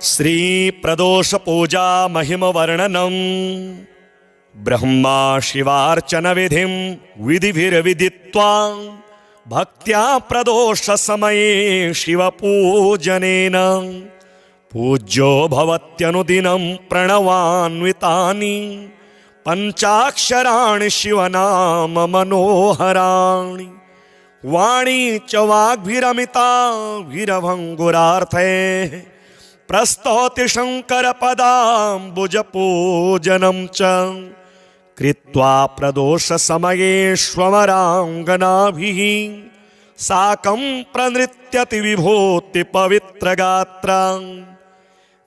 श्री प्रदोष पूजा महिम वर्णनम ब्रह्मा शिवार्चन विधिं विधिभिर्विदित्वा भक्त्या प्रदोष समये शिव पूजनेन पूज्यो भवत्यनुदिनं प्रणवान्वितानि पंचाक्षराणि शिवनाम मनोहराणि वाणी च वाग्भिरमिता वीरभंगुरार्थे प्रस्तौति शंकर पदाम्बुज पूजनं च कृत्वा प्रदोष समयेष्वमरांगनाभिः साकं प्रनृत्यति विभूति पवित्र गात्रा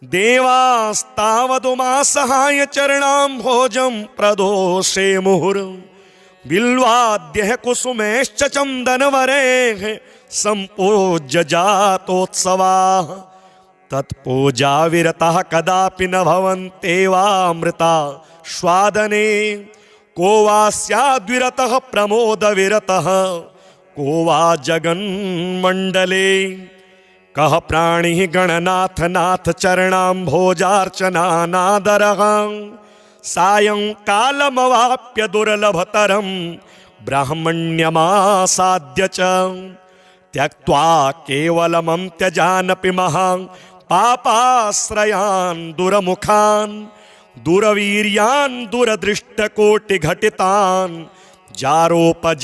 देवास्तावदुमासहाय चरणाम्भोजं प्रदोषे मुहुर् बिल्वाद्यः कुसुमेश्च चन्दनवरेः सम्पूज्य जातोत्सवाः तत्पूजा विरतः कदापि न भवन्त्येवामृता स्वादने को वा स्याद्विरतः प्रमोद विरतः को वा जगन्मण्डले कः प्राणिः गणनाथ नाथ चरणाम्भोजार्चनानादरः सायंकालमवाप्य दुर्लभतरं ब्राह्मण्यमासाद्य च त्यक्त्वा केवलमं त्यजानपि महान् पापाश्रयान् दुरमुखान् दुरवीर्यान् दुरदृष्टकोटिघटितान् जारोपजारोद्भवान्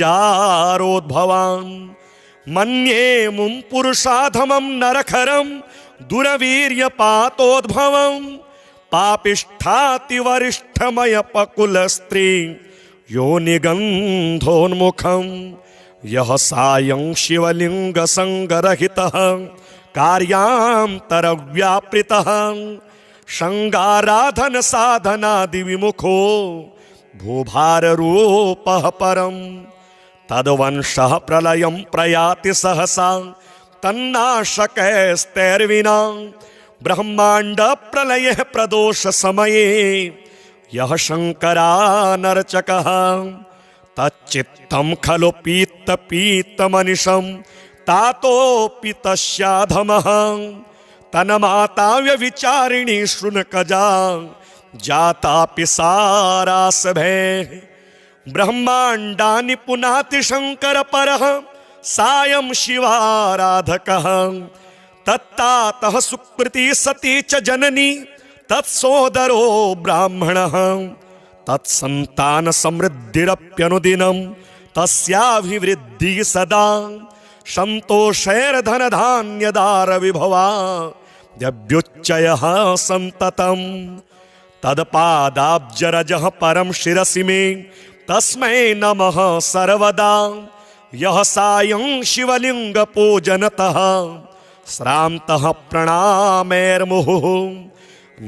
मन्ये मुं पुरुषाधमं नरखरं दुरवीर्यपातोद्भवं पापिष्ठातिवरिष्ठमयपकुलस्त्री योनिगन्धोन्मुखं यः सायं शिवलिङ्गसङ्गरहितः कार्यान्तरव्यापृतः शृङ्गाराधन साधनादिविमुखो भूभाररूपः परं तद्वंशः प्रलयं प्रयाति सहसा तन्नाशकैस्तैर्विना ब्रह्माण्ड प्रलयः प्रदोष समये यः शङ्करानर्चकः तच्चित्तं खलु पीतमनिशं तातोऽपि तस्याधमः तन्माता व्यभिचारिणी शृणुकजा जातापि सारासभे ब्रह्माण्डानि पुनाति शङ्करपरः सायं शिवाराधकः तत्तातः सुकृती सती च जननी तत्सोदरो ब्राह्मणः तत्सन्तान समृद्धिरप्यनुदिनं तस्याभिवृद्धिः सदा सन्तोषैर्धनधान्यदार विभवा यभ्युच्चयः सन्ततं तत्पादाब्जरजः परं शिरसि मे तस्मै नमः सर्वदा यः सायं शिवलिंग पूजनतः श्रान्तः प्रणामैर्मुहुः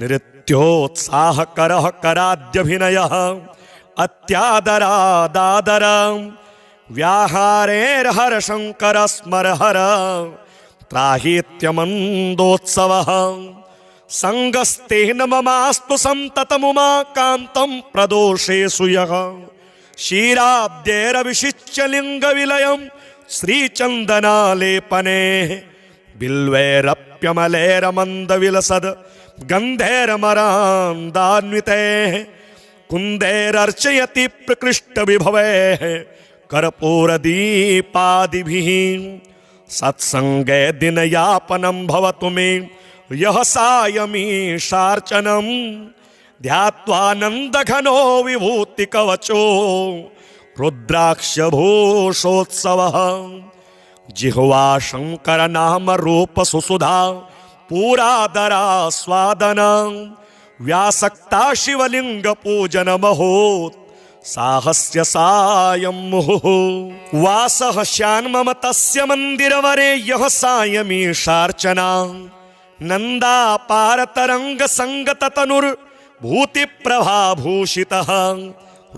नृत्योत्साहकरः कराद्यभिनयः अत्यादरादादर व्याहारेर्हरशङ्कर स्मरहर त्राहीत्यमन्दोत्सवः सङ्गस्तेन ममास्तु सन्ततमुमाकान्तं प्रदोषेषु यः क्षीराब्देरविषिच्य लिङ्गविलयं श्रीचन्दनालेपने बिल्वैरप्यमलैरमन्दविलसद् गन्धैर्मरान्दान्वितैः कुन्दैरर्चयति प्रकृष्टविभवैः कर्पूरदीपादिभिः सत्सङ्गे दिनयापनं भवतु मे यः सायमीशार्चनं ध्यात्वानन्दघनो विभूतिकवचो रुद्राक्षभूषोत्सवः जिह्वा शङ्कर नाम रूप सुसुधा पूरादरा स्वादना व्यासक्ता शिवलिंग पूजन महोत् साहस्य सायं मुहुः वासः श्यान्मम तस्य मन्दिरवरे यः सायमीशार्चना नन्दापारतरङ्ग संगततनुर्भूतिप्रभाभूषितः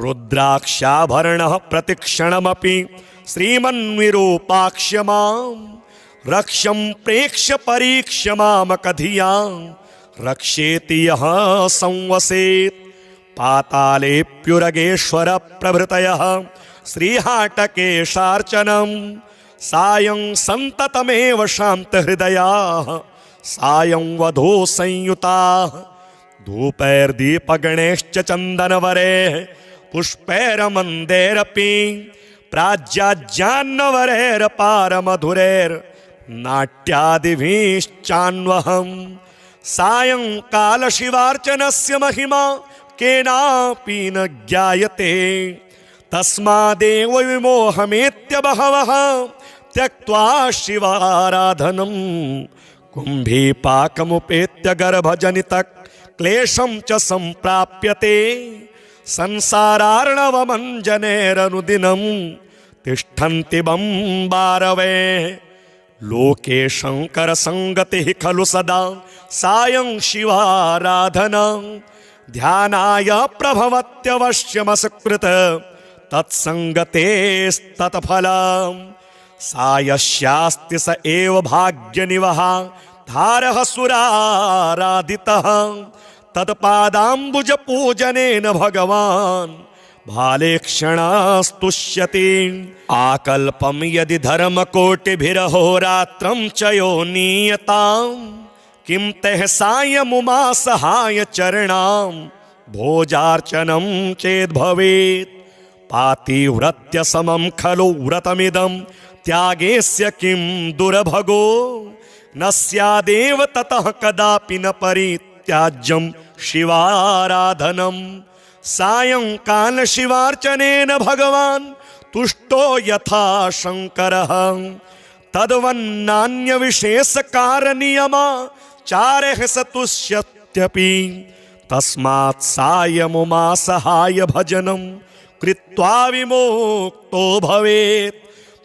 रुद्राक्षाभरणः प्रतिक्षणमपि श्रीमन्विरूपाक्ष्यमां रक्ष्यं प्रेक्ष्य परीक्ष्य मामकधिया रक्षेति यः संवसेत् पातालेऽप्युरगेश्वर प्रभृतयः श्रीहाटकेशार्चनं सायं संततमेव शान्तहृदयाः सायं वधू संयुताः धूपैर्दीपगणैश्च चन्दनवरैः पुष्पैर्मन्दैरपि प्राज्ञाज्ञान्नवरैर्पारमधुरैर्नाट्यादिभिश्चान्वहम् सायंकालशिवार्चनस्य महिमा केनापि न ज्ञायते तस्मादेव विमोहमेत्य बहवः त्यक्त्वा शिवाराधनं कुम्भीपाकमुपेत्य गर्भजनितः क्लेशं च सम्प्राप्यते संसारार्णवमञ्जनेरनुदिनं तिष्ठन्ति बम्बारवे लोके शङ्करसङ्गतिः खलु सदा सायं शिवाराधना ध्यानाय प्रभवत्यवश्यमसकृत तत्सङ्गतेस्तत्फलं सायस्यास्ति स एव भाग्यनिवः धारः सुराराधितः तत्पादाम्बुजपूजनेन भगवान् भालेक्षणास्तुष्यति आकल्पं यदि धर्मकोटिभिरहोरात्रं च यो नीयताम् किं तः सायमुमा सहाय चरणां भोजार्चनं चेद्भवेत् पातिव्रत्य समं खलु व्रतमिदं त्यागेस्य किं दुर्भगो न स्यादेव ततः कदापि न परित्याज्यं शिवाराधनम् सायंकाल शिवार्चनेन भगवान् तुष्टो यथा शङ्करः तद्वन्नान्य विशेष कारणीयमा चारः स तुष्यत्यपि तस्मात् सायमुमा सहाय भजनं कृत्वा विमुक्तो भवेत्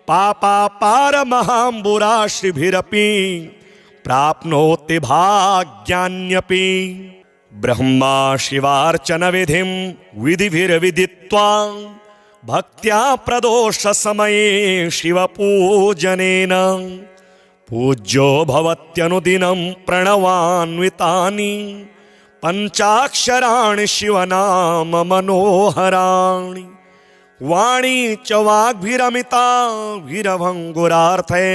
पापापारमहाम्बुराशिभिरपि प्राप्नोति भाग्यान्यपि ब्रह्मा शिवार्चन विधिं विधिभिर्विदित्वा भक्त्या प्रदोष समये शिवपूजनेन पूज्यो भवत्यनुदिनं प्रणवान्वितानि पंचाक्षराणि शिवनाम मनोहराणि वाणी च वाग्भिरमिताभिरभङ्गुरार्थे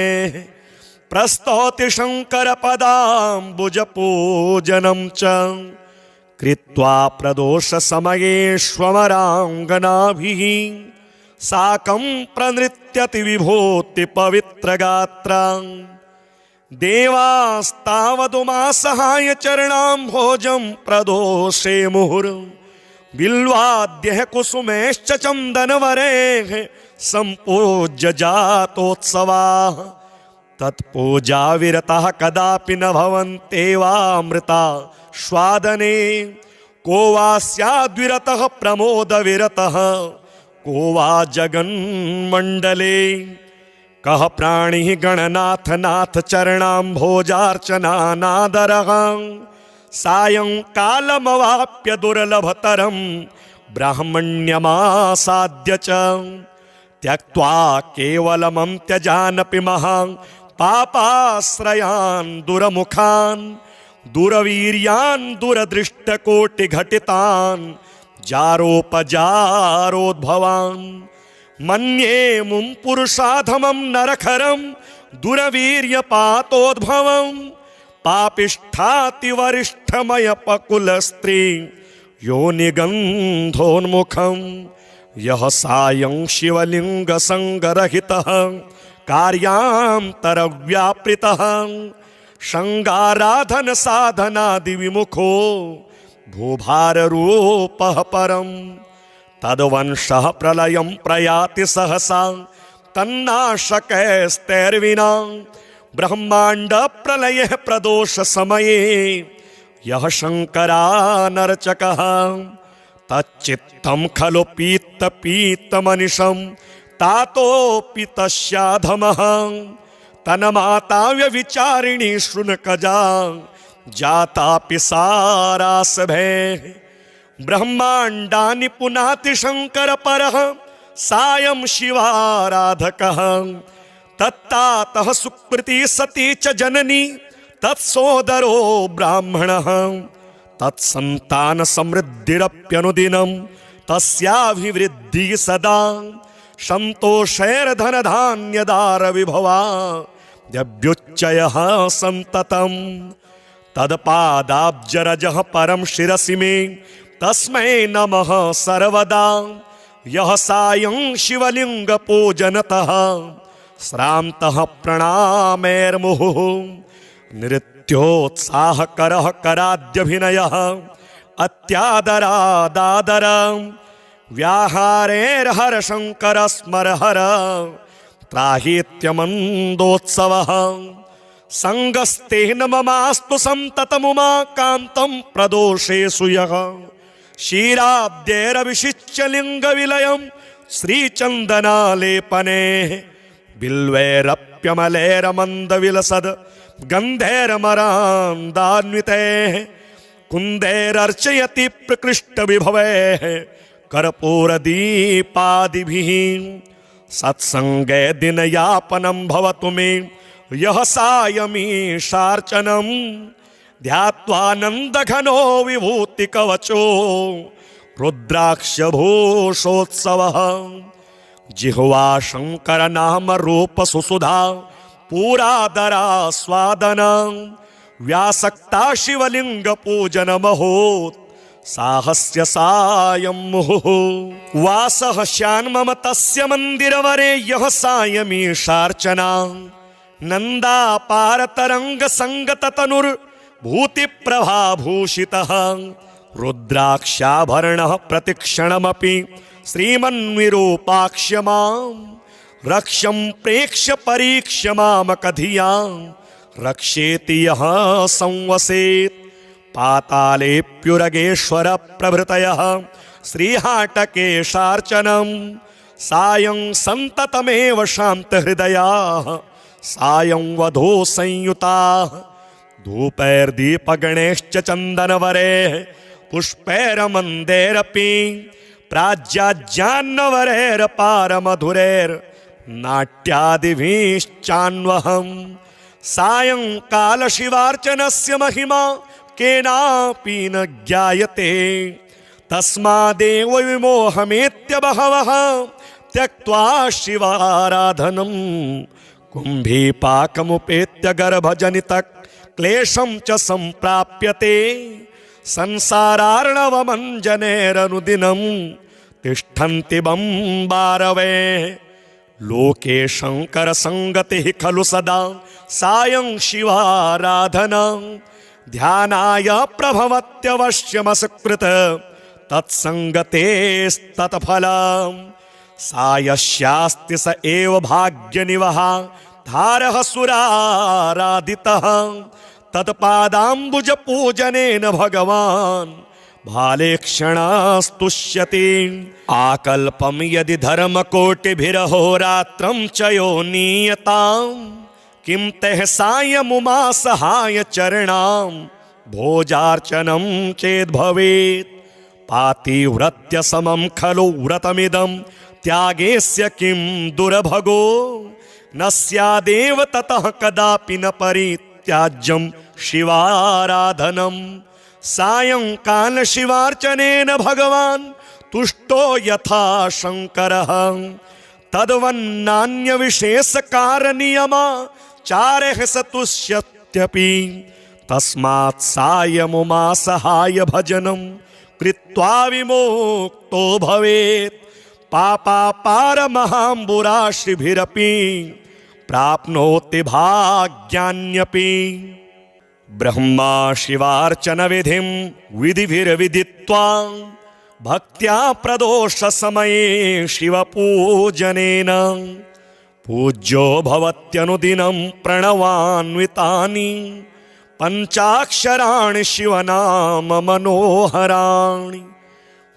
प्रस्तौति शङ्करपदाम्बुजपूजनं च कृत्वा प्रदोष समयेष्वमराङ्गनाभिः साकं प्रनृत्यति विभूति पवित्रगात्रा देवास्तावदुमा सहाय चरणाम्भोजं प्रदोषे मुहुर् बिल्वाद्यः कुसुमैश्च चन्दनवरैः सम्पूज्य जातोत्सवाः तत्पूजा विरतः कदापि न भवन्त्येवामृता स्वादने को वा स्याद्विरतः प्रमोद विरतः को वा जगन्मण्डले कः प्राणिः गणनाथ नाथ चरणाम्भोजार्चनानादरः सायंकालमवाप्य दुर्लभतरं ब्राह्मण्यमासाद्य च त्यक्त्वा केवलमं त्यजानपि महान् पापाश्रयान् दुरमुखान् दुरवीर्यान् दुरदृष्टकोटिघटितान् जारोपजारोद्भवान् मन्ये मुं पुरुषाधमं नरखरं दुरवीर्यपातोद्भवं पापिष्ठातिवरिष्ठमयपकुलस्त्री योनिगन्धोन्मुखं यः सायं शिवलिङ्गसङ्गरहितः कार्यान्तरव्यापृतः शृङ्गाराधन साधनादि विमुखो भूभाररूपः परं तद्वंशः प्रलयं प्रयाति सहसा तन्नाशकैस्तैर्विना ब्रह्माण्ड प्रलयः प्रदोष समये यः शङ्करानर्चकः तच्चित्तं खलु पीतमनिशं तातोऽपि तस्याधमः तन्माता व्यभिचारिणी शृणुकजा जातापि सारासभे ब्रह्माण्डानि पुनाति शङ्करपरः सायं शिवाराधकः तत्तातः सुकृती सती च जननी तत्सोदरो ब्राह्मणः तत्सन्तान समृद्धिरप्यनुदिनं तस्याभिवृद्धिः सदा सन्तोषैर्धनधान्यदार विभवा द्यभ्युच्चयः सन्ततम् तत्पादाब्जरजः परं शिरसि मे तस्मै नमः सर्वदा। यः सायं शिवलिङ्गपूजनतः श्रान्तः प्रणामैर्मुहुः नृत्योत्साहकरः कराद्यभिनयः अत्यादरादादर व्याहारेर्हरशङ्कर स्मरहर त्राहीत्यमन्दोत्सवः सङ्गस्तेन ममास्तु सन्ततमुमाकान्तं प्रदोषेषु यः क्षीराब्देरविषिच्य लिङ्गविलयं श्रीचन्दनालेपने बिल्वैरप्यमलैरमन्दविलसद् गन्धैर्मरान्दान्वितैः कुन्दैरर्चयति प्रकृष्टविभवैः कर्पूरदीपादिभिः सत्सङ्गे दिनयापनं भवतु मे यः सायमीशार्चनं ध्यात्वानन्दघनो विभूतिकवचो रुद्राक्षभूषोत्सवः जिह्वा शङ्करनामरूपसुसुधा पूरादरास्वादन व्यासक्ता शिवलिङ्गपूजनमहोत् साहस्य सायं मुहुः वासः श्यान्मम तस्य मन्दिरवरे यः सायमीशार्चना नन्दापारतरङ्गसङ्गततनुर्भूतिप्रभाभूषितः रुद्राक्षाभरणः प्रतिक्षणमपि श्रीमन्विरूपाक्ष्यमां रक्ष्यं प्रेक्ष्य परीक्ष्य मामकधियां रक्षेति यः संवसेत् पातालेऽप्युरगेश्वर प्रभृतयः श्रीहाटकेशार्चनं सायं सन्ततमेव शान्तहृदयाः सायं वधो संयुताः धूपैर्दीपगणैश्च चन्दनवरैः पुष्पैरमन्दैरपि प्राज्याज्ञान्नवरैरपारमधुरैर्नाट्यादिभिश्चान्वहम् सायंकालशिवार्चनस्य महिमा केनापि न ज्ञायते तस्मादेव विमोहमेत्य बहवः त्यक्त्वा शिवाराधनं कुम्भीपाकमुपेत्य गर्भजनितः क्लेशं च सम्प्राप्यते संसारार्णवमञ्जनैरनुदिनं तिष्ठन्ति बम्बारवे लोके शङ्करसङ्गतिः खलु सदा सायं शिवाराधना ध्यानाय प्रभवत्यवश्यमसकृत तत्सङ्गतेस्तत्फलम् सायस्यास्ति स एव भाग्यनिवः धारः सुराराधितः तत्पादाम्बुजपूजनेन भगवान् भालेक्षणास्तुष्यति आकल्पं यदि धर्मकोटिभिरहोरात्रं च यो नीयताम् किं तैः सायमुमा सहाय चरणां भोजार्चनं चेद्भवेत् पातिव्रत्य समं खलु व्रतमिदं त्यागेस्य किं दुर्भगो न स्यादेव ततः कदापि न परित्याज्यं शिवाराधनं सायंकाल शिवार्चनेन भगवान् तुष्टो यथा शङ्करः तद्वन्नान्यविशेषकारनियमा चारः स तुष्यत्यपि तस्मात् सायमुमा सहाय भजनं कृत्वा विमुक्तो भवेत् पापापारमहाम्बुराशिभिरपि प्राप्नोति भाग्यान्यपि ब्रह्मा शिवार्चन विधिं विधिभिर्विदित्वा भक्त्या प्रदोष समये शिवपूजनेन पूज्यो भवत्यनुदिनं प्रणवान्वितानि पञ्चाक्षराणि शिवनाम मनोहराणि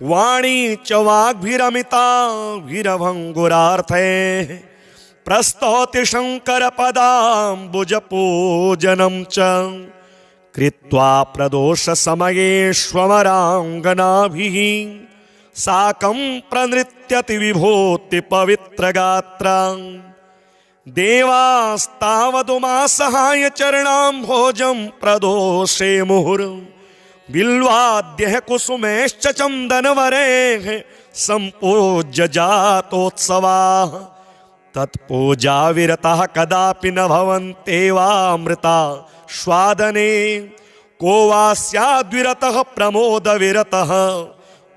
वाणी च वाग्भिरमिताभिरभङ्गुरार्थैः प्रस्तौति शङ्करपदाम्बुजपूजनं च कृत्वा प्रदोषसमयेष्वमराङ्गनाभिः साकं प्रनृत्यति विभूतिपवित्रगात्रा देवास्तावदुमासहाय चरणाम्भोजं प्रदोषे मुहुर् बिल्वाद्यः कुसुमैश्च चन्दनवरैः सम्पूज्य जातोत्सवाः तत्पूजाविरतः कदापि न भवन्त्येवामृता स्वादने को वा स्याद्विरतः प्रमोदविरतः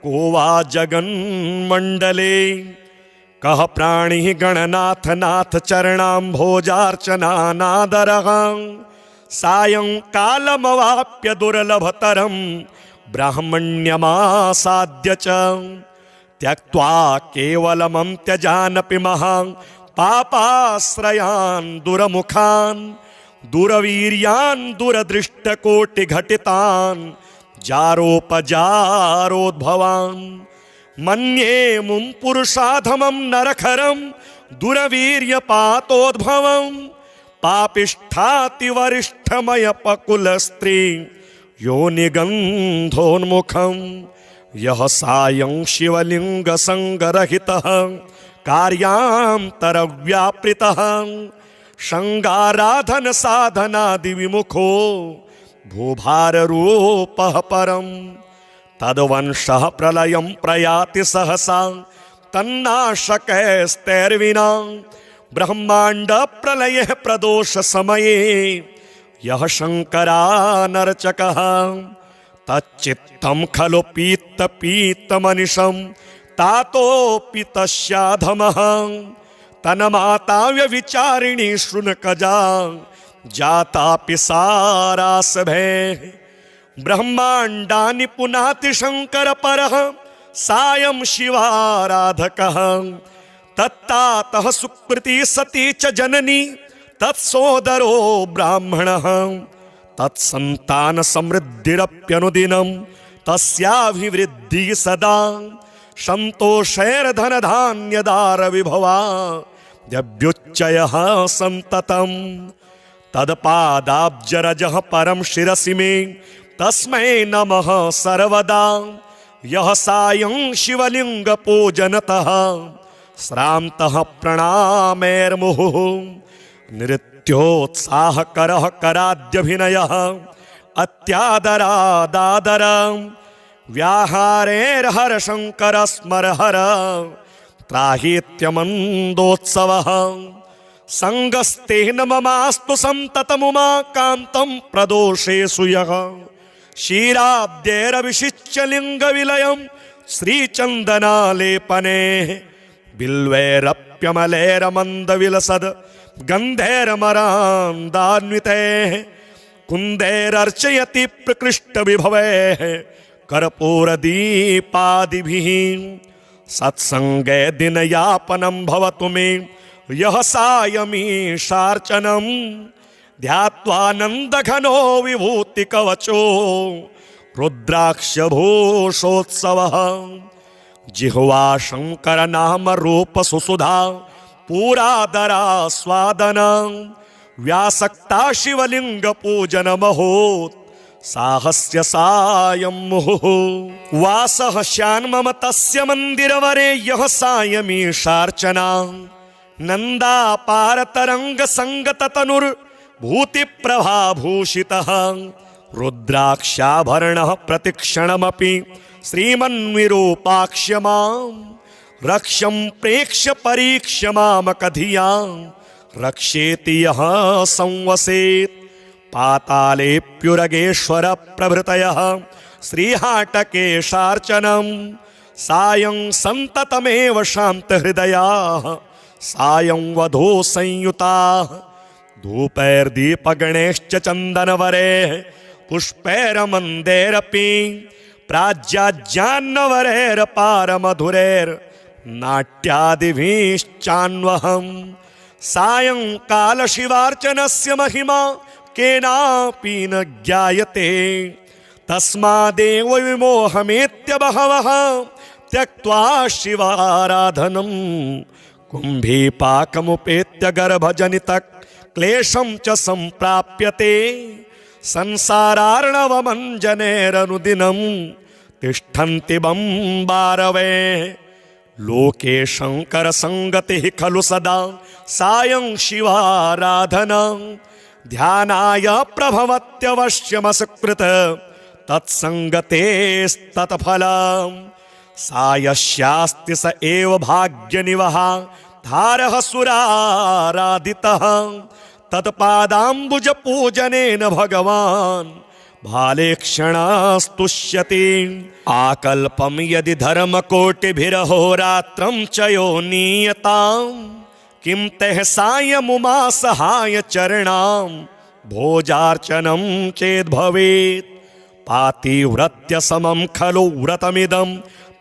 को वा जगन्मण्डले कः प्राणिः गणनाथ नाथ चरणाम्भोजार्चनानादरः सायंकालमवाप्य दुर्लभतरं ब्राह्मण्यमासाद्य च त्यक्त्वा केवलमं त्यजानपि महान् पापाश्रयान् दुरमुखान् दुरवीर्यान् दुरदृष्टकोटिघटितान् जारोपजारोद्भवान् मन्ये मुं पुरुषाधमं नरखरं दुरवीर्यपातोद्भवं पापिष्ठातिवरिष्ठमयपकुलस्त्री योनिगन्धोन्मुखं यः सायं शिवलिङ्गसङ्गरहितः कार्यान्तरव्यापृतः शृङ्गाराधन साधनादिविमुखो भूभाररूपः परं तद्वंशः प्रलयं प्रयाति सहसा तन्नाशकैस्तैर्विना ब्रह्माण्ड प्रलये प्रदोष समये यः शङ्करानर्चकः तच्चित्तं खलु पीत्तमनिशं तातोऽपि तस्याधमः तन्माता व्यभिचारिणी शृणुकजा जातापि सारासभे ब्रह्माण्डानि पुनाति शङ्करपरः सायं शिवाराधकः तत्तातः सुकृती सती च जननी तत्सोदरो ब्राह्मणः तत्सन्तान समृद्धिरप्यनुदिनं तस्याभिवृद्धिः सदा सन्तोषैर्धनधान्यदारविभवा यभ्युच्चयः सन्ततं तत्पादाब्जरजः परं शिरसि मे तस्मै नमः सर्वदा यः सायं शिवलिङ्गपूजनतः श्रान्तः प्रणामैर्मुहुः नृत्योत्साहकरः कराद्यभिनयः अत्यादरादादर व्याहारेर्हरशङ्कर स्मरहर त्राहीत्यमन्दोत्सवः सङ्गस्तेन ममास्तु सन्ततमुमाकान्तं प्रदोषेषु यः क्षीराब्देरविषिच्य लिङ्गविलयं श्रीचन्दनालेपने बिल्वैरप्यमलैरमन्दविलसद् गन्धैरमरान्दान्वितैः कुन्दैरर्चयति प्रकृष्टविभवैः कर्पूरदीपादिभिः सत्सङ्गे दिनयापनं भवतु मे यः सायमीशार्चनं ध्यात्वानन्दघनो विभूतिकवचो रुद्राक्षभूषोत्सवः जिह्वा शङ्करनाम रूप सुसुधा पूरादरास्वादन व्यासक्ता शिवलिङ्गपूजनमहोत् साहस्य सायं मुहुः वासः श्यान्मम तस्य मन्दिरवरे यः सायमीशार्चना नन्दापारतरङ्गसङ्गततनुर्भूतिप्रभाभूषितः रुद्राक्षाभरणः प्रतिक्षणमपि श्रीमन्विरूपाक्ष्य मां रक्ष्यं प्रेक्ष्य परीक्ष्य मामकधिया रक्षेति यः संवसेत् पातालेऽप्युरगेश्वर प्रभृतयः श्रीहाटकेशार्चनं सायं सन्ततमेव शान्तहृदयाः सायं वधो संयुताः धूपैर्दीपगणैश्च चन्दनवरैः पुष्पैरमन्दैरपि प्राज्याज्ञान्नवरैरपारमधुरैर्नाट्यादिभिश्चान्वहं सायंकालशिवार्चनस्य महिमा केनापि न ज्ञायते तस्मादेव विमोहमेत्य बहवः त्यक्त्वा शिवाराधनं कुम्भीपाकमुपेत्य गर्भजनितक्लेशं च सम्प्राप्यते संसारार्णवमञ्जनेरनुदिनं तिष्ठन्ति बम्बारवे लोके शङ्करसङ्गतिः खलु सदा सायं शिवाराधना ध्यानाय प्रभवत्यवश्यमसकृत तत्सङ्गतेस्तत्फलं सायस्यास्ति स एव भाग्यनिवहा धारः सुराराधितः तत्पादाम्बुजपूजनेन भगवान् भालेक्षणास्तुष्यति आकल्पं यदि धर्मकोटिभिरहोरात्रं च यो नीयताम् किं तः सायमुमा सहाय चरणां भोजार्चनं चेद्भवेत् पातिव्रत्य समं खलु व्रतमिदं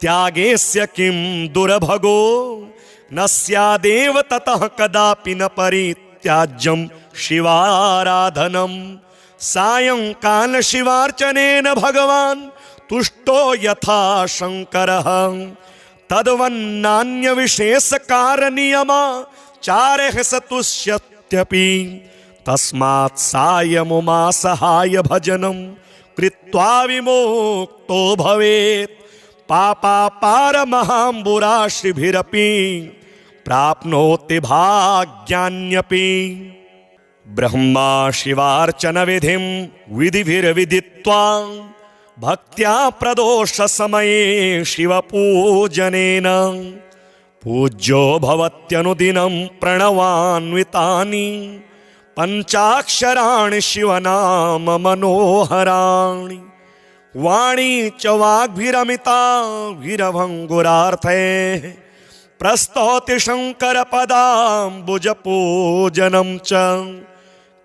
त्यागेस्य किं दुर्भगो न स्यादेव ततः कदापि न परित्याज्यं शिवाराधनम् सायंकाल शिवार्चनेन भगवान् तुष्टो यथा शंकरः तद्वन्नान्य विशेषकार नियमा चारः सतुष्यत्यपि तस्मात् सायमुमा सहाय भजनं कृत्वा विमुक्तो भवेत् पापापारमहाम्बुराशिभिरपि प्राप्नोति भाग्यान्यपि ब्रह्मा शिवार्चन विधिं विधिभिर्विदित्वा भक्त्या प्रदोष समये शिवपूजनेन पूज्यो भवत्यनुदिनं प्रणवान्वितानि पंचाक्षराणि शिवनाम मनोहराणि वाणी च वाग्भिरमिता वीरभंगुरार्थे प्रस्तौति शंकर पदाम्बुज पूजनं च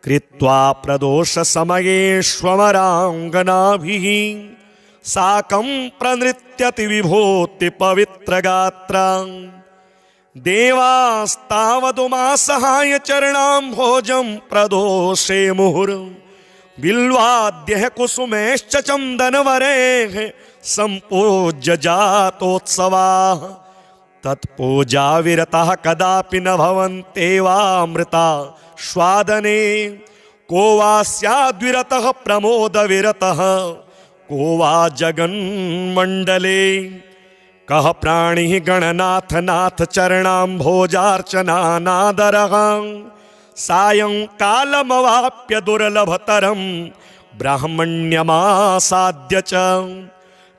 कृत्वा प्रदोष समयेष्वमरांगनाभिः साकं प्रणृत्यति विभूति पवित्र गात्रा देवास्तावदुमा सहाय चरणां भोजं प्रदोषे मुहुर् बिल्वाद्यः कुसुमेश्च चन्दनवरेः सम्पूज्य जातोत्सवाः तत्पूजा विरतः कदापि न भवन्त्येवामृता स्वादने को वा स्याद्विरतः प्रमोद विरतः को वा जगन्मण्डले कः प्राणिः गणनाथ नाथ चरणाम्भोजार्चनानादरः सायंकालमवाप्य दुर्लभतरं ब्राह्मण्यमासाद्य च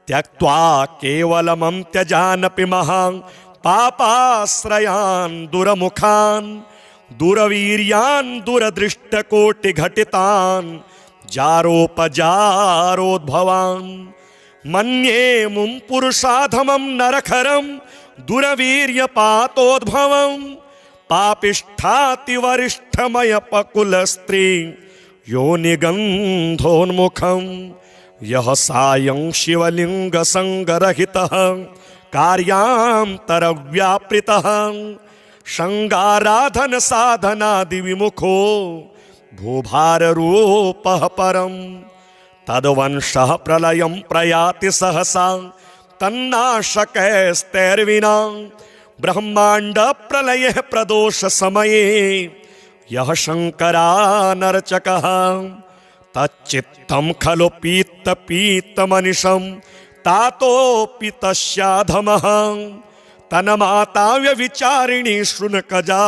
त्यक्त्वा केवलमं त्यजानपि महान् पापाश्रयान् दुरमुखान् दुरवीर्यान् दुरदृष्टकोटिघटितान् जारोपजारोद्भवान् मन्ये मुं पुरुषाधमं नरखरं दुरवीर्यपातोद्भवं पापिष्ठातिवरिष्ठमयपकुलस्त्री योनिगन्धोन्मुखं यः सायं शिवलिङ्गसङ्गरहितः कार्यान्तरव्यापृतः शृङ्गाराधन साधनादि विमुखो भूभाररूपः परं तद्वंशः प्रलयं प्रयाति सहसा तन्नाशकैस्तैर्विना ब्रह्माण्ड प्रलये प्रदोष समये यः शङ्करानर्चकः तच्चित्तं खलु पीतमनिशं तातोऽपि तस्याधमः तन्माता व्यभिचारिणी शृणुकजा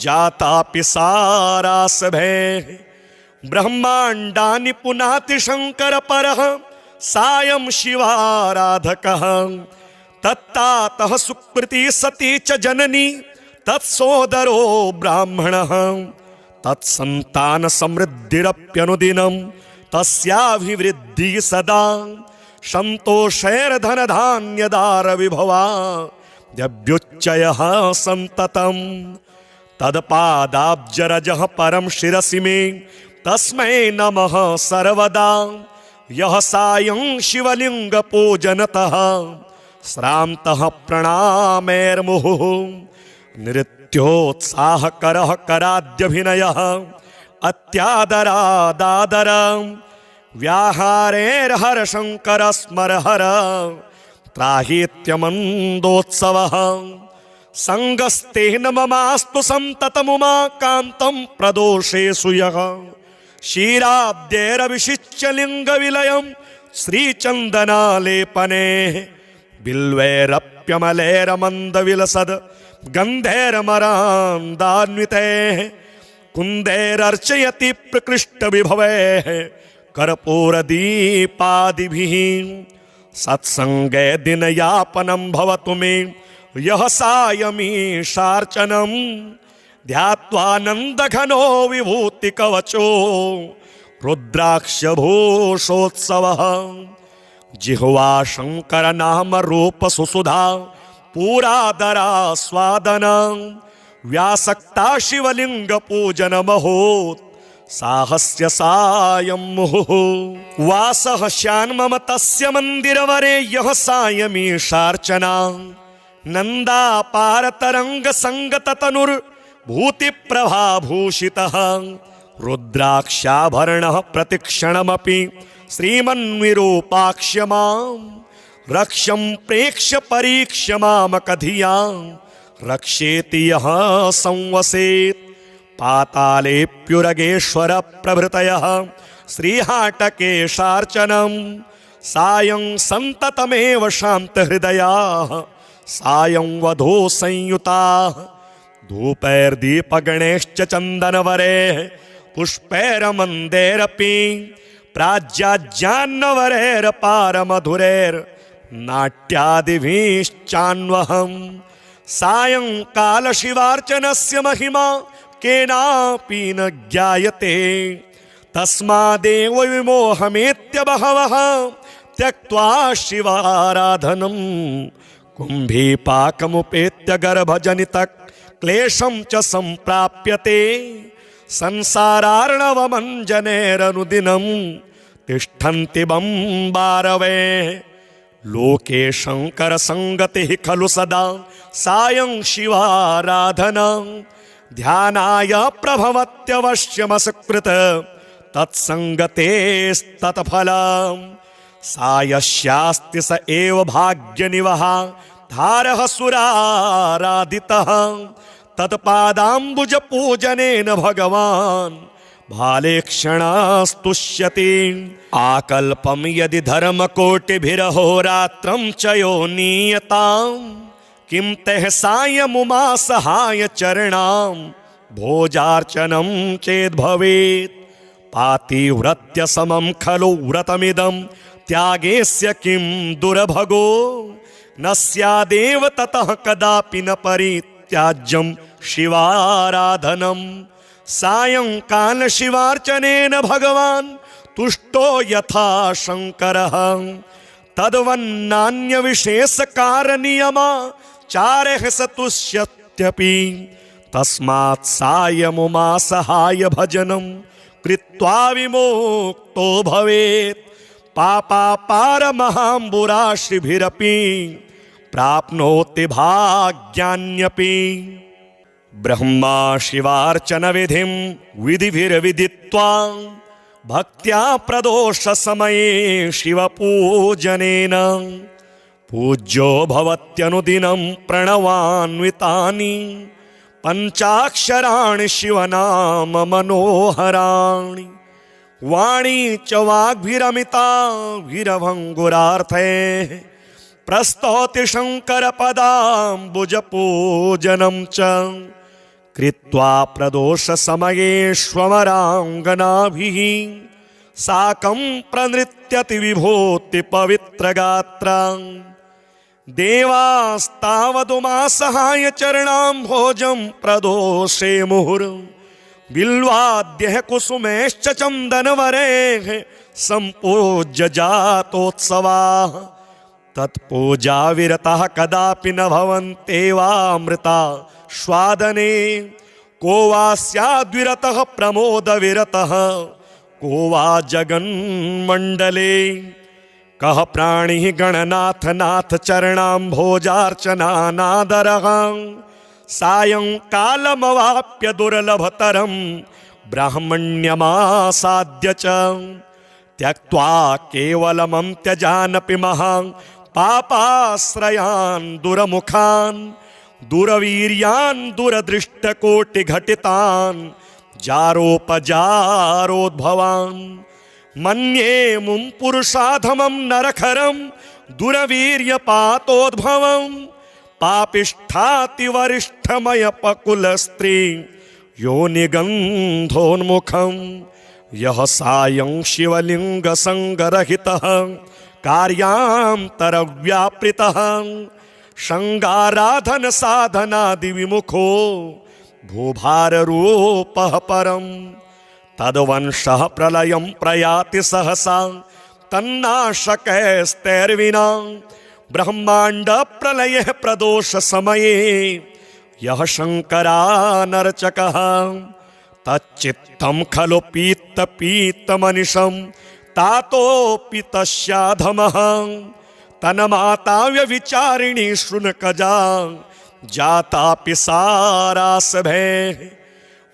जातापि सारासभे ब्रह्माण्डानि पुनाति शंकर परः सायं शिवाराधकः तत्तातः सुकृति सती च जननी तत्सोदरो ब्राह्मणः तत्सन्तान समृद्धिरप्यनुदिनं तस्याभिवृद्धि सदा संतोषैर्धनधान्यदार विभवा द्यभ्युच्चयः सन्ततम् तत्पादाब्जरजः परं शिरसि मे तस्मै नमः सर्वदा यः सायं शिवलिंग पूजनतः श्रान्तः प्रणामैर्मुहुः नृत्योत्साहकरः कराद्यभिनयः अत्यादरादादर व्याहारेर्हर शंकर स्मरहर त्राहीत्यमन्दोत्सवः संगस्तेन ममास्तु संततमुमाकान्तं प्रदोषेषु यः क्षीराब्देरभिषिच्य लिङ्गविलयं श्रीचन्दनालेपने बिल्वैरप्यमलैरमन्दविलसद् गन्धैर्मरान्दान्वितैः कुन्दैरर्चयति प्रकृष्टविभवैः कर्पूरदीपादिभिः सत्सङ्गे दिनयापनं भवतु मे यः सायमीशार्चनं ध्यात्वानन्दघनो विभूतिकवचो रुद्राक्षभूषोत्सवः जिह्वा शंकर नाम रूप सुसुधा पुरादरा स्वादन व्यासक्ता शिवलिंग पूजन महोत् साहस्य सायं मुहुः वासः श्यान्मम तस्य मंदिरवरे यः सायमीशार्चना नंदापार तरंग संगत तनुर भूति प्रभाभूषितः रुद्राक्षाभरणः प्रतिक्षणमपि श्रीमन्विरूपाक्ष्य मां रक्ष्यं प्रेक्ष्य परीक्ष्य मामकधियां रक्षेति यः संवसेत् पातालेऽप्युरगेश्वर प्रभृतयः श्रीहाटकेशार्चनं सायं सन्ततमेव शान्तहृदयाः सायं वधू संयुताः धूपैर्दीपगणैश्च चन्दनवरैः पुष्पैर्मन्दैरपि प्राज्याज्ञान्नवरैर्पारमधुरैर्नाट्यादिभिश्चान्वहं सायंकाल शिवार्चनस्य महिमा केनापि न ज्ञायते तस्मादेव विमोहमेत्य बहवः त्यक्त्वा शिवाराधनं कुम्भीपाकमुपेत्य गर्भजनित क्लेशं च संप्राप्यते संसारार्णवमञ्जनेरनुदिनं तिष्ठन्ति बम्बारवे लोके शंकर संगतिः खलु सदा सायं शिवाराधना ध्यानाय प्रभवत्यवश्यमसकृत तत्संगतेस्तत्फलम् सायस्यास्ति स एव भाग्यनिवः धारः सुराराधितः तत्पादाम्बुज पूजनेन भगवान् भालेक्षणास्तुष्यति आकल्पं यदि धर्मकोटिभिरहोरात्रं च यो नीयताम् किं तः सायमुमा सहाय चरणां भोजार्चनं चेद्भवेत् पातिव्रत्य समं खलु व्रतमिदं त्यागेस्य किं दुर्भगो न स्यादेव ततः कदापि न परित्याज्यं शिवाराधनं सायंकाल शिवार्चनेन भगवान् तुष्टो यथा शंकरः तद्वन्नान्य विशेषकार नियमा चारः सतुष्यत्यपि तस्मात् सायमुमा सहाय भजनं कृत्वा विमुक्तो भवेत् पापापारमहाम्बुराशिभिरपि प्राप्नोति भाग्यान्यपि ब्रह्मा शिवार्चन विधिं विधिभिर्विदित्वा भक्त्या प्रदोष समये शिवपूजनेन पूज्यो भवत्यनुदिनं प्रणवान्वितानि पंचाक्षराणि शिवनाम मनोहराणि वाणी च वाग्भिरमिताभिरभङ्गुरार्थे प्रस्तौति शंकर पदाम्बुज पूजनं च कृत्वा प्रदोष समयेष्वमराङ्गनाभिः साकं प्रनृत्यति विभूति पवित्र गात्रा देवास्तावदुमा सहाय चरणां भोजं प्रदोषे मुहुर् बिल्वाद्यः कुसुमैश्च चन्दनवरैः सम्पूज्य जातोत्सवाः तत्पूजा विरतः कदापि न भवन्त्येवामृता स्वादने को वा स्याद्विरतः प्रमोद विरतः को वा जगन्मण्डले कः प्राणिः गणनाथ नाथ चरणां भोजार्चनानादरः सायंकालमवाप्य दुर्लभतरं ब्राह्मण्यमासाद्य च त्यक्त्वा केवलमं त्यजानपि महान् पापाश्रयान् दुरमुखान् दुरवीर्यान् दुरदृष्टकोटिघटितान् जारोपजारोद्भवान् मन्ये मुं पुरुषाधमं नरखरं दुरवीर्यपातोद्भवं पापिष्ठातिवरिष्ठमयपकुलस्त्री योनिगन्धोन्मुखं यः सायं शिवलिङ्गसङ्गरहितः कार्यान्तरव्यापृतः शृङ्गाराधन साधनादि विमुखो भूभाररूपः परं तद्वंशः प्रलयं प्रयाति सहसा तन्नाशकैस्तैर्विना ब्रह्मांड प्रलये प्रदोष समये यः शंकरानर्चकः तच्चित्तं खलु पीत पीतमनिशं तातोऽपि तस्याधमः तन्माता व्यभिचारिणी शृणुकजा जातापि सारासभे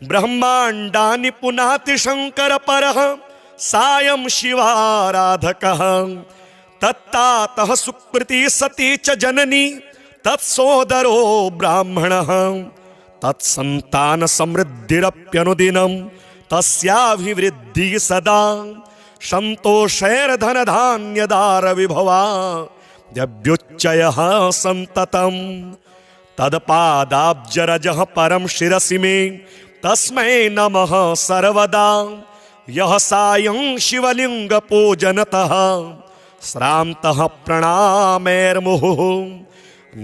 ब्रह्मांडानि पुनाति शंकर परः सायं शिवाराधकः तत्तातः सुकृति सती च जननी तत्सोदरो ब्राह्मणः तत्सन्तान समृद्धिरप्यनुदिनं तस्याभिवृद्धि सदा संतोषैर्धनधान्यदार विभवा द्यभ्युच्चयः सन्ततम् तत्पादाब्जरजः परं शिरसि मे तस्मै नमः सर्वदा यः सायं शिवलिंग पूजनतः श्रान्तः प्रणामैर्मुहुः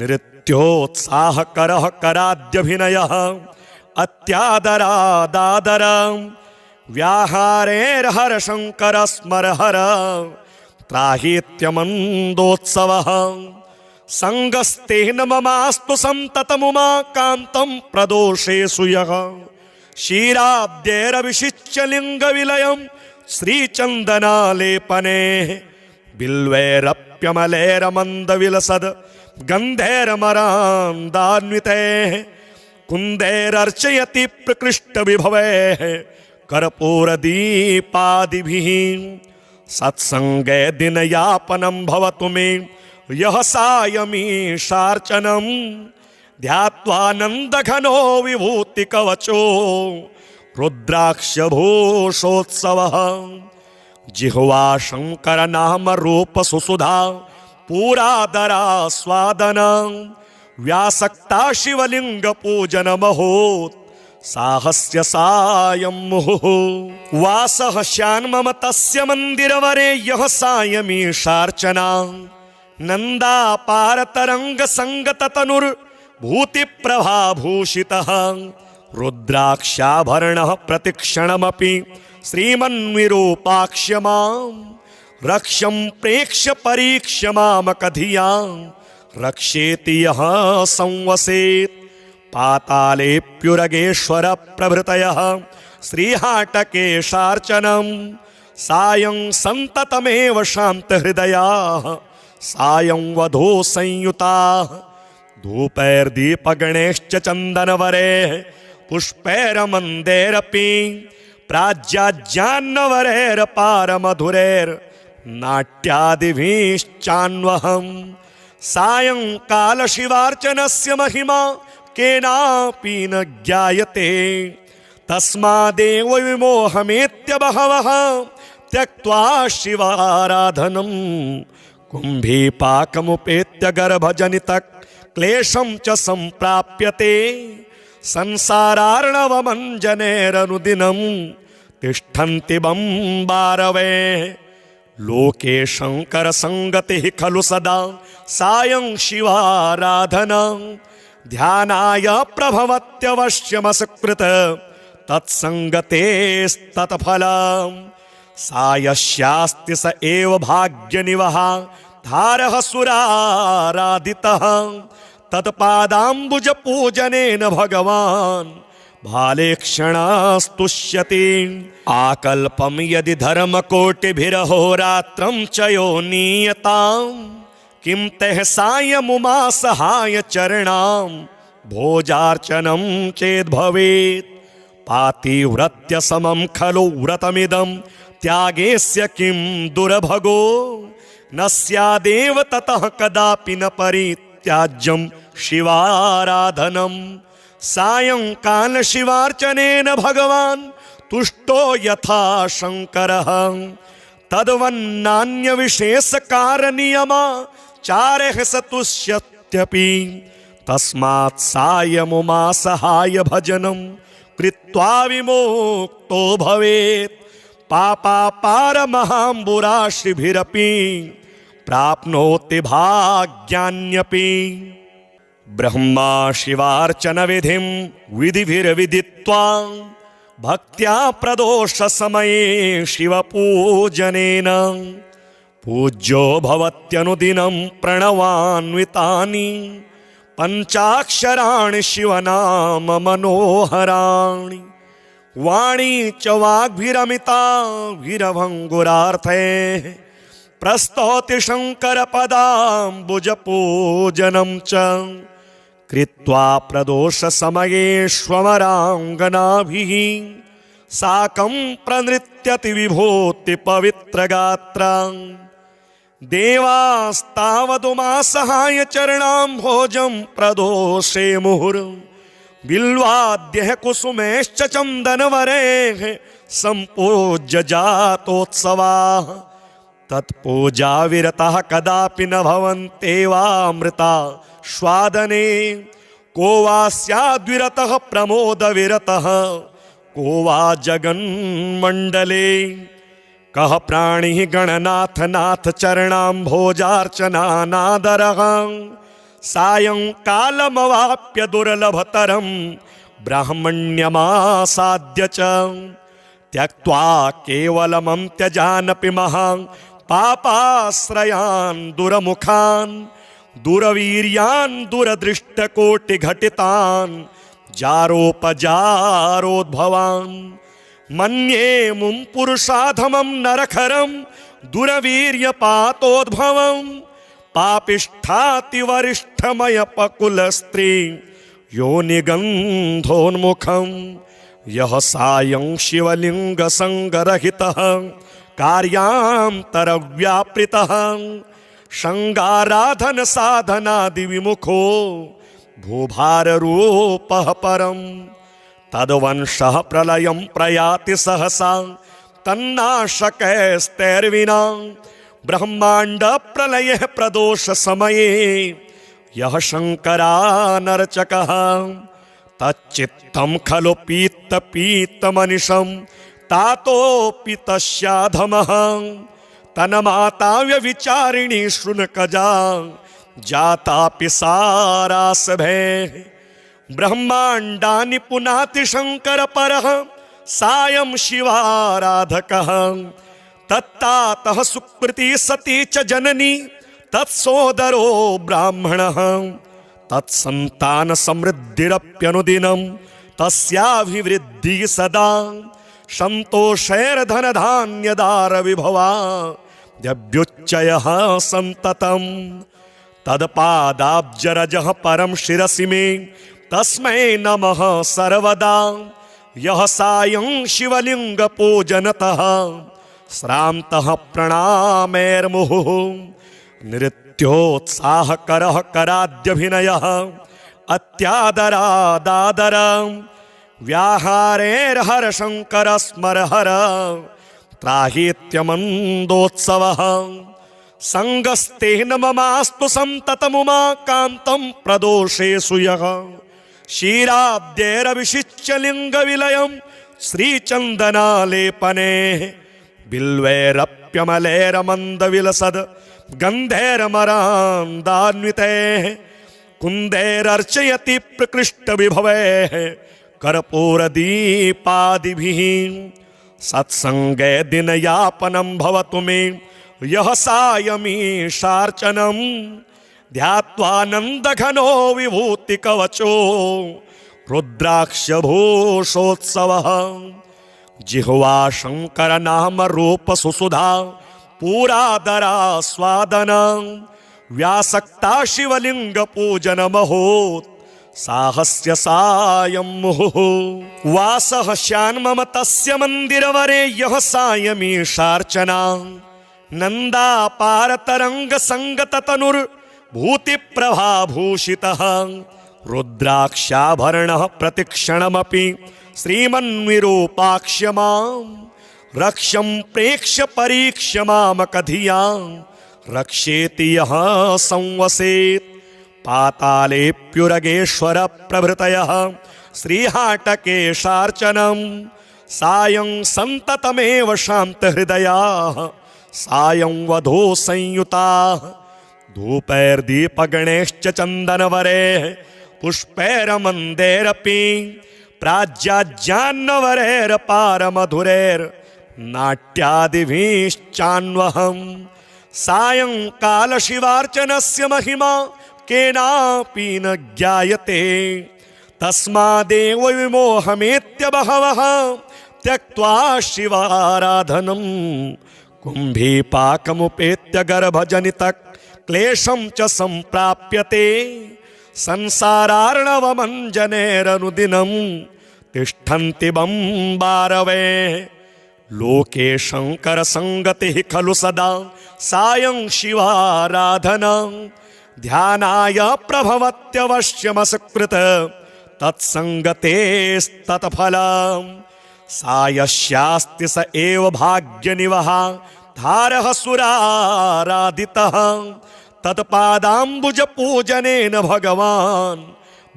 नृत्योत्साहकरः कराद्यभिनयः अत्यादरादादर व्याहारेर्हर शंकर स्मरहर त्राहीत्यमन्दोत्सवः संगस्तेन ममास्तु संततमुमाकान्तं प्रदोषेषु यः क्षीराब्दैरभिषिच्य लिङ्गविलयं श्रीचन्दनालेपने बिल्वैरप्यमलैरमन्दविलसद् गन्धैर्मरान्दान्वितैः कुन्दैरर्चयति प्रकृष्टविभवैः कर्पूरदीपादिभिः सत्सङ्गे दिनयापनं भवतु मे यः सायमीशार्चनं ध्यात्वानन्दघनो विभूतिकवचो रुद्राक्षभूषोत्सवः जिह्वा शंकर नाम रूप सुसुधा पूरादरा स्वादन व्यासक्ता शिवलिंग पूजन महोत् साहस्य सायं मुहुः वासः श्यान्मम तस्य मंदिरवरे यः सायमीशार्चना नन्दापारतरंग संगत तनुर् भूति प्रभाभूषितः रुद्राक्षाभरणः प्रतिक्षणमपि श्रीमन्विरूपाक्ष्य मां रक्ष्यं प्रेक्ष्य परीक्ष्य मामकधियां रक्षेति यः संवसेत् पातालेऽप्युरगेश्वर प्रभृतयः श्रीहाटकेशार्चनं सायं सन्ततमेव शान्तहृदयाः सायं वधू संयुताः धूपैर्दीपगणैश्च चन्दनवरैः पुष्पैर्मन्दैरपि प्राज्याज्ञान्नवरैर्पारमधुरैर्नाट्यादिभिश्चान्वहं सायंकाल शिवार्चनस्य महिमा केनापि न ज्ञायते तस्मादेव विमोहमेत्य बहवः त्यक्त्वा शिवाराधनं कुम्भीपाकमुपेत्य गर्भजनित क्लेशं च संप्राप्यते संसारार्णवमञ्जनेरनुदिनं तिष्ठन्ति बम्बारवे लोके शंकर संगतिः खलु सदा सायं शिवाराधना ध्यानाय प्रभवत्यवश्यमसकृत तत्संगतेस्तत्फलम् सायस्यास्ति स एव भाग्यनिवः धारः सुराराधितः तत्पादाम्बुज पूजनेन भगवान् भालेक्षणास्तुष्यति आकल्पं यदि धर्मकोटिभिरहोरात्रं च यो नीयताम् किं तः सायमुमासहाय चरणां भोजार्चनं चेद्भवेत् पातिव्रत्य समं खलु व्रतमिदं त्यागेस्य किं दुर्भगो न स्यादेव ततः कदापि न परित्याज्यं शिवाराधनं सायंकाल शिवार्चनेन भगवान् तुष्टो यथा शंकरः तद्वन्नान्य विशेष कारणीयमा चारः सतुष्यत्यपि तस्मात् सायमुमासहाय भजनं कृत्वा विमुक्तो भवेत् पापापारमहाम्बुराशिभिरपि प्राप्नोति भाग्यान्यपि ब्रह्मा शिवार्चन विधिं विधिभिर्विदित्वा भक्त्या प्रदोष समये शिवपूजनेन पूज्यो भवत्यनुदिनं प्रणवान्वितानि पंचाक्षराणि शिवनाम मनोहराणि वाणी च वाग्भिरमिताभिरभङ्गुरार्थे प्रस्तौति शङ्करपदाम्बुजपूजनं च कृत्वा प्रदोषसमयेष्वमराङ्गनाभिः साकं प्रनृत्यति विभूतिपवित्रगात्रा देवास्तावदुमासहाय चरणाम्भोजं प्रदोषे मुहुर् बिल्वाद्यः कुसुमेश्च चन्दनवरेः सम्पूज्य जातोत्सवाः तत्पूजाविरतः कदापि न भवन्त्येवामृता स्वादने को वा स्याद्विरतः प्रमोदविरतः को वा जगन्मण्डले कः प्राणिः गणनाथ नाथ चरणाम्भोजार्चनानादरः सायंकालमवाप्य दुर्लभतरं ब्राह्मण्यमासाद्य च त्यक्त्वा केवलमं त्यजानपि महान् पापाश्रयान् दुरमुखान् दुरवीर्यान् दुरदृष्टकोटिघटितान् जारोपजारोद्भवान् मन्ये मुं पुरुषाधमं नरखरं दुरवीर्यपातोद्भवं पापिष्ठातिवरिष्ठमयपकुलस्त्री योनिगन्धोन्मुखं यः सायं शिवलिङ्गसङ्गरहितः कार्यान्तरव्यापृतः शृङ्गाराधनसाधनादिविमुखो भूभाररूपः परम् तद्वंशः प्रलयं प्रयाति सहसा तन्नाशकैस्तैर्विना ब्रह्मांड प्रलयः प्रदोष समये यः शङ्करानर्चकः तच्चित्तं खलु पीत्तमनिशं तातोऽपि तस्याधमः तन्माता व्यभिचारिणी शृणुकजा जातापि सारासभेः ब्रह्मांडानि पुनाति शंकर परः सायं शिवाराधकः तत्तातः सुकृति सती च जननी तत्सोदरो ब्राह्मणः तत्सन्तान समृद्धिरप्यनुदिनं तस्याभिवृद्धिः सदा सन्तोषैर्धनधान्यदार विभवा यभ्युच्चयः सन्ततं तत्पादाब्जरजः परं शिरसि मे तस्मै नमः सर्वदा यः सायं शिवलिङ्गपूजनतः श्रान्तः प्रणामैर्मुहुः नृत्योत्साहकरः कराद्यभिनयः अत्यादरादादर व्याहारेर्हरशङ्करस्मरहर त्राहीत्यमन्दोत्सवः सङ्गस्तेन ममास्तु सन्ततमुमाकान्तं प्रदोषेषु यः क्षीराब्देरभिषिच्य लिङ्गविलयं श्रीचन्दनालेपने बिल्वैरप्यमलैरमन्दविलसद् गन्धैर्मरान्दान्वितैः कुन्दैरर्चयति प्रकृष्टविभवैः कर्पूरदीपादिभिः सत्सङ्गे दिनयापनं भवतु मे यः सायमीशार्चनं ध्यात्वानन्दघनो विभूतिकवचो रुद्राक्षभूषोत्सवः जिह्वा शङ्करनामरूपसुसुधा पूरादरास्वादन व्यासक्ता शिवलिङ्गपूजनमहोत् साहस्य सायं मुहुः वासः श्यान्मम तस्य मन्दिरवरे यः सायमीशार्चना नन्दापारतरङ्गसङ्गततनुर्भूतिप्रभाभूषितः रुद्राक्षाभरणः प्रतिक्षणमपि श्रीमन्विरूपाक्ष्य मां रक्ष्यं प्रेक्ष्य परीक्ष्य मामकधियां रक्षेति यः संवसेत् पातालेऽप्युरगेश्वर प्रभृतयः श्रीहाटकेशार्चनं सायं सन्ततमेव शान्तहृदयाः सायं वधू संयुताः धूपैर्दीपगणैश्च चन्दनवरैः पुष्पैरमन्दैरपि प्राज्याज्ञान्नवरैर्पारमधुरैर्नाट्यादिभिश्चान्वहम् सायंकाल शिवार्चनस्य महिमा केनापि न ज्ञायते तस्मादेव विमोहमेत्य बहवः त्यक्त्वा शिवाराधनं कुम्भीपाकमुपेत्य गर्भजनित क्लेशं च सम्प्राप्यते संसारार्णवमञ्जनेरनुदिनं तिष्ठन्ति बम्बारवे लोके शंकर संगति खलु सदा सायं शिवाराधना ध्यानाय प्रभवत्यवश्यमसकृत तत्संगतेस्तत्फलम् सायस्यास्ति स एव भाग्यनिवः धारः सुराराधितः तत्पादाम्बुजपूजनेन भगवान्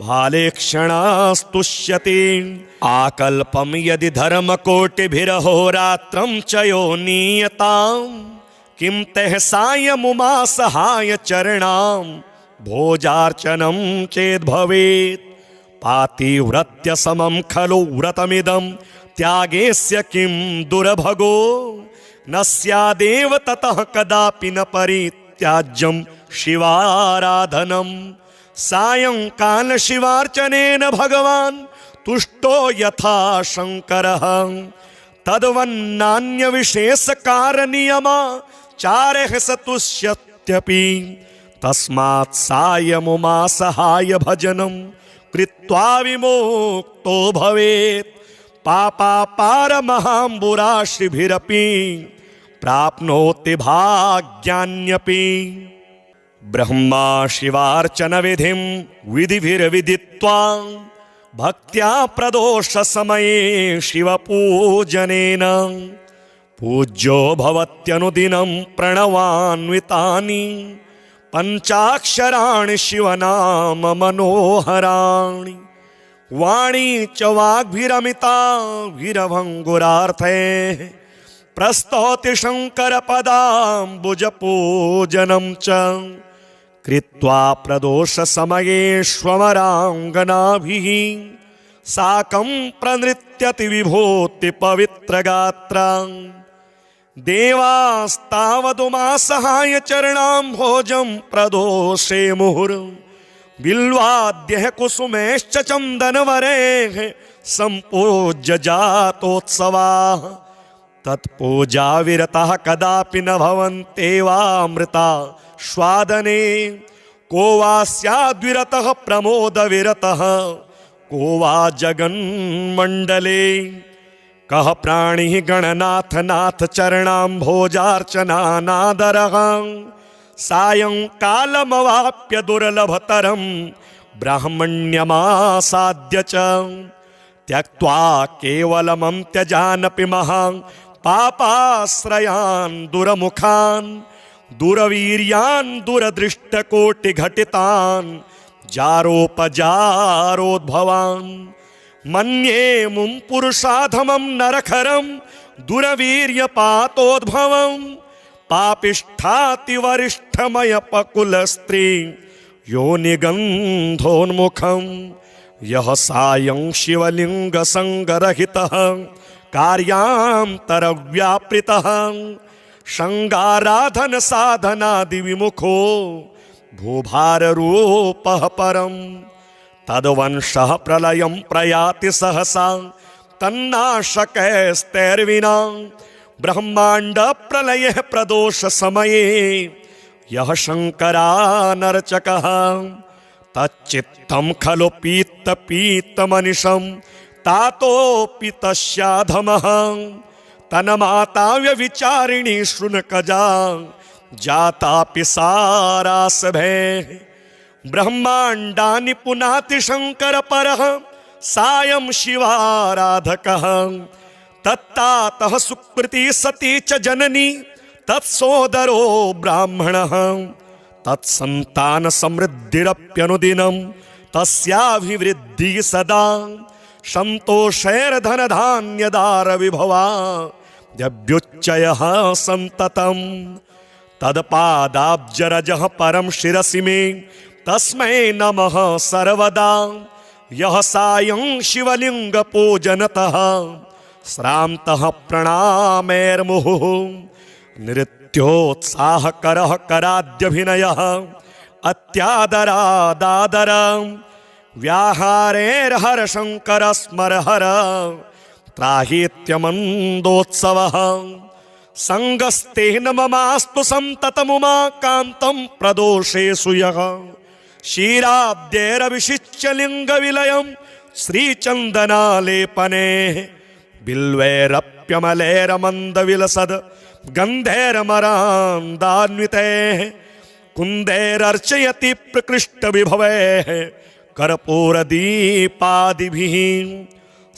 भालेक्षणास्तुष्यति आकल्पं यदि धर्मकोटिभिरहोरात्रं च यो नीयताम् किं तः सायमुमासहाय चरणां भोजार्चनं चेद्भवेत् पातिव्रत्य समं खलु व्रतमिदं त्यागेस्य किं दुर्भगो न स्यादेव ततः कदापि न परित्याज्यं शिवाराधनम् सायंकाल शिवार्चनेन भगवान् तुष्टो यथा शंकरः तद्वन्नान्य विशेष कारणीयमा चारः सतुष्यत्यपि तस्मात् सायमुमासहाय भजनं कृत्वा विमुक्तो भवेत् पापापारमहाम्बुराशिभिरपि प्राप्नोति भाग्यान्यपि ब्रह्मा शिवार्चन विधिं विधिभिर्विदित्वा भक्त्या प्रदोष समये शिवपूजनेन पूज्यो भवत्यनुदिनं प्रणवान्वितानि पंचाक्षराणि शिवनाम मनोहराणि वाणी च वाग्भिरमिताभिरभङ्गुरार्थे प्रस्तौति शंकर पदाम्बुजपूजनं च कृत्वा प्रदोष समयेष्वमराङ्गनाभिः साकं प्रनृत्यति विभूति पवित्रगात्रा देवास्तावदुमासहाय चरणाम्भोजं प्रदोषे मुहुर् बिल्वाद्यः कुसुमैश्च चन्दनवरेः सम्पूज्य जातोत्सवाः तत्पूजा विरतः कदापि न भवन्त्येवामृता स्वादने को वा स्याद्विरतः प्रमोद विरतः को वा जगन्मण्डले कः प्राणिः गणनाथ नाथ चरणाम्भोजार्चनानादरः सायंकालमवाप्य दुर्लभतरं ब्राह्मण्यमासाद्य च त्यक्त्वा केवलमं त्यजानपि महान् पापाश्रयान् दुरमुखान् दुरवीर्यान् दुरदृष्टकोटिघटितान् जारोपजारोद्भवान् मन्ये मुं पुरुषाधमं नरखरं दुरवीर्यपातोद्भवं पापिष्ठातिवरिष्ठमयपकुलस्त्री योनिगन्धोन्मुखं यः सायं शिवलिङ्गसङ्गरहितः कार्यान्तरव्यापृतः शृङ्गाराधन साधनादि विमुखो भूभाररूपः परं तद्वंशः प्रलयं प्रयाति सहसा तन्नाशकैस्तैर्विना ब्रह्मांड प्रलयः प्रदोष समये यः शङ्करानर्चकः तच्चित्तं खलु पीत्तमनिशं तातोऽपि तस्याधमः तन्माता व्यभिचारिणी शृणुकजा जातापि सारासभे ब्रह्माण्डानि पुनाति शङ्करपरः सायं शिवाराधकः तत्तातः सुकृती सती च जननी तत्सोदरो ब्राह्मणः तत्सन्तान समृद्धिरप्यनुदिनं तस्याभिवृद्धिः सदा सन्तोषैर्धनधान्यदार विभवा यभ्युच्चयः सन्ततं तत्पादाब्जरजः परं शिरसि मे तस्मै नमः सर्वदा यः सायं शिवलिंग पूजनतः श्रान्तः प्रणामैर्मुहुः नृत्योत्साहकरः कराद्यभिनयः अत्यादरादादर व्याहारेर्हरशङ्कर स्मरहर त्राहीत्यमन्दोत्सवः संगस्तेन ममास्तु संततमुमाकान्तं प्रदोषेषु यः क्षीराब्देरविषिच्य लिङ्गविलयं श्रीचन्दनालेपने बिल्वैरप्यमलैरमन्दविलसद् गन्धैर्मरान्दान्वितैः कुन्दैरर्चयति प्रकृष्टविभवैः कर्पूरदीपादिभिः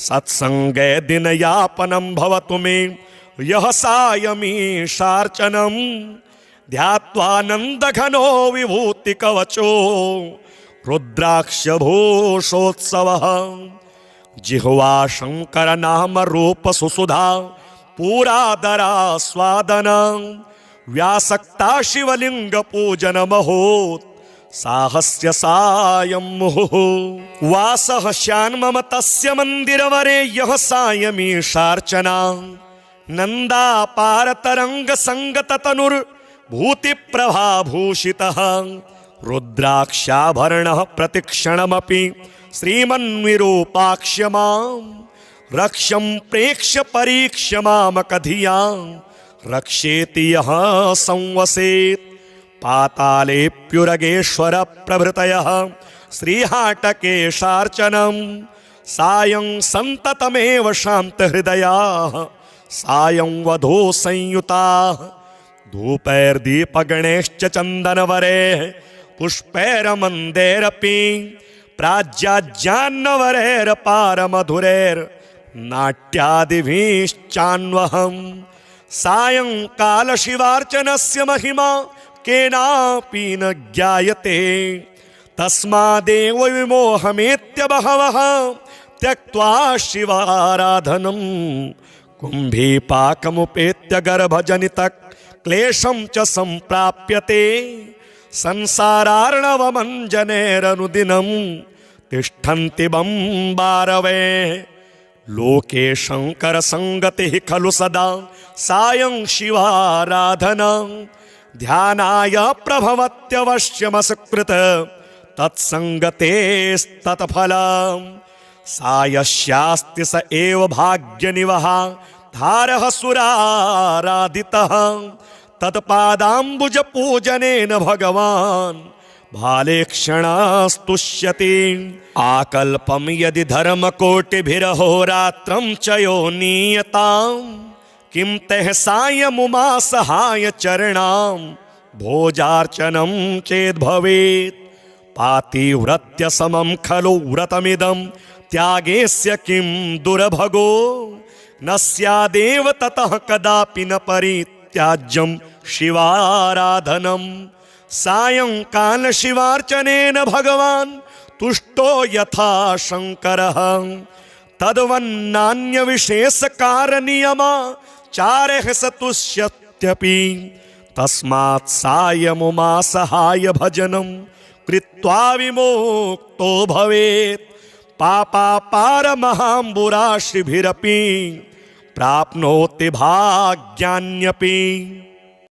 सत्सङ्गे दिनयापनं भवतु मे यः सायमीशार्चनं ध्यात्वानन्दघनो विभूतिकवचो रुद्राक्षभूषोत्सवः जिह्वा शङ्करनामरूपसुसुधा पूरादरास्वादना व्यासक्ता शिवलिङ्गपूजनमहोत् साहस्य सायं मुहुः वासः श्यान्मम तस्य मन्दिरवरे यः सायमीशार्चना नन्दापारतरङ्गसङ्गततनुर्भूतिप्रभाभूषितः रुद्राक्षाभरणः प्रतिक्षणमपि श्रीमन्विरूपाक्ष्यमां रक्ष्यं प्रेक्ष्य परीक्ष्य मामकधियां रक्षेति यः संवसेत् पातालेऽप्युरगेश्वर प्रभृतयः श्रीहाटकेशार्चनं सायं सन्ततमेव शान्तहृदयाः सायं वधो संयुताः धूपैर्दीपगणैश्च चन्दनवरैः पुष्पैरमन्दैरपि प्राज्याज्ञान्नवरैर्पारमधुरैर्नाट्यादिभिश्चान्वहम् सायंकालशिवार्चनस्य महिमा केनापि न ज्ञायते तस्मादेव विमोहमेत्य बहवः त्यक्त्वा शिवाराधनं कुम्भीपाकमुपेत्य गर्भजनितः क्लेशं च सम्प्राप्यते संसारार्णवमञ्जनैरनुदिनं तिष्ठन्ति बम्बारवे लोके शङ्करसङ्गतिः खलु सदा सायं शिवाराधना ध्यानाय प्रभवत्यवश्यमसकृत तत्सङ्गतेस्तत्फलं सायस्यास्ति स एव भाग्यनिवः धारः सुराराधितः तत्पादाम्बुजपूजनेन भगवान् भालेक्षणास्तुष्यति आकल्पं यदि धर्मकोटिभिरहोरात्रं च यो नीयताम् किं तः सायमुमा सहाय चरणां भोजार्चनं चेद्भवेत् पातिव्रत्य समं खलु व्रतमिदं त्यागेस्य किं दुर्भगो न स्यादेव ततः कदापि न परित्याज्यं शिवाराधनं सायंकाल शिवार्चनेन भगवान् तुष्टो यथा शङ्करः तद्वन्नान्यविशेषकारनियमा चारः स तुष्यत्यपि तस्मात् सायमुमा सहाय भजनं कृत्वा विमुक्तो भवेत् पापापारमहाम्बुराशिभिरपि प्राप्नोति भाग्यान्यपि।